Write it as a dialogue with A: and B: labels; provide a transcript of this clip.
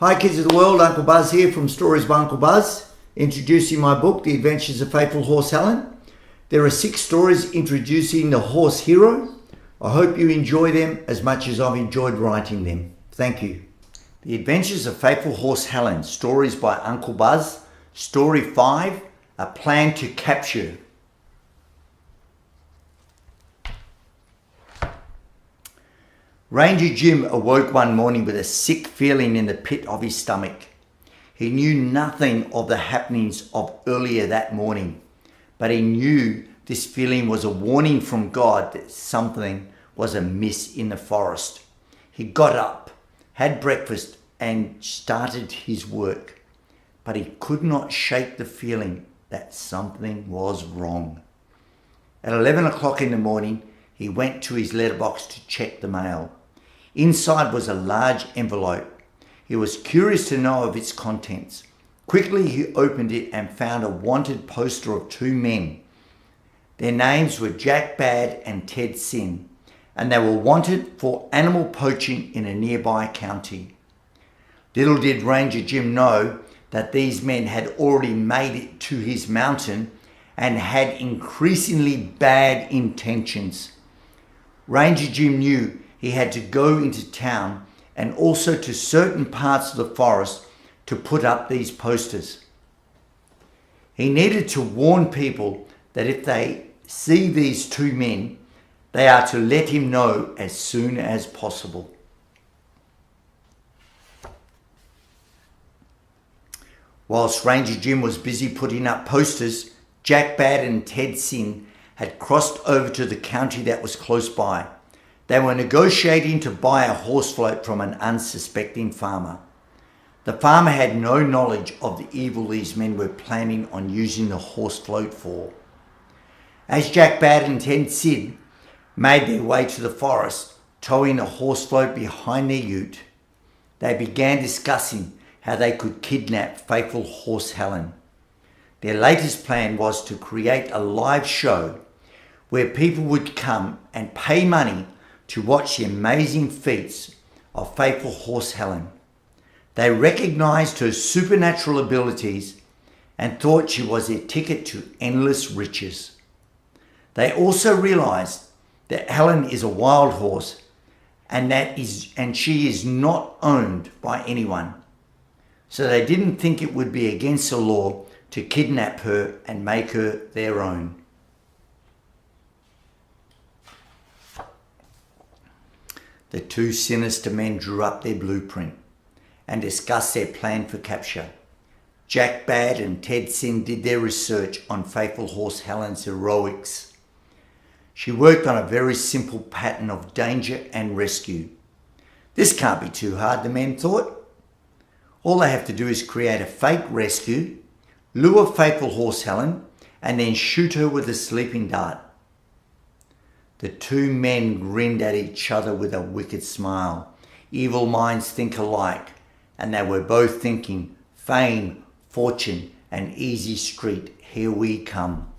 A: Hi kids of the world, Uncle Buzz here from Stories by Uncle Buzz, introducing my book, The Adventures of Faithful Horse Helen. There are 6 stories introducing the horse hero. I hope you enjoy them as much as I've enjoyed writing them. Thank you. The Adventures of Faithful Horse Helen, Stories by Uncle Buzz. Story 5, A Plan to Capture. Ranger Jim awoke one morning with a sick feeling in the pit of his stomach. He knew nothing of the happenings of earlier that morning, but he knew this feeling was a warning from God that something was amiss in the forest. He got up, had breakfast, and started his work, but he could not shake the feeling that something was wrong. At 11 o'clock in the morning, he went to his letterbox to check the mail. Inside was a large envelope. He was curious to know of its contents. Quickly he opened it and found a wanted poster of 2 men. Their names were Jack Bad and Ted Sin, and they were wanted for animal poaching in a nearby county. Little did Ranger Jim know that these men had already made it to his mountain and had increasingly bad intentions. Ranger Jim knew he had to go into town and also to certain parts of the forest to put up these posters. He needed to warn people that if they see these 2 men, they are to let him know as soon as possible. Whilst Ranger Jim was busy putting up posters, Jack Bad and Ted Sin had crossed over to the county that was close by. They were negotiating to buy a horse float from an unsuspecting farmer. The farmer had no knowledge of the evil these men were planning on using the horse float for. As Jack Bad and Ted Sin made their way to the forest, towing a horse float behind their ute, they began discussing how they could kidnap faithful horse Helen. Their latest plan was to create a live show where people would come and pay money to watch the amazing feats of faithful horse Helen. They recognized her supernatural abilities and thought she was their ticket to endless riches. They also realized that Helen is a wild horse and she is not owned by anyone. So they didn't think it would be against the law to kidnap her and make her their own. The 2 sinister men drew up their blueprint and discussed their plan for capture. Jack Bad and Ted Sin did their research on faithful horse Helen's heroics. She worked on a very simple pattern of danger and rescue. This can't be too hard, the men thought. All they have to do is create a fake rescue, lure faithful horse Helen, and then shoot her with a sleeping dart. The 2 men grinned at each other with a wicked smile. Evil minds think alike, and they were both thinking, fame, fortune, and easy street, here we come.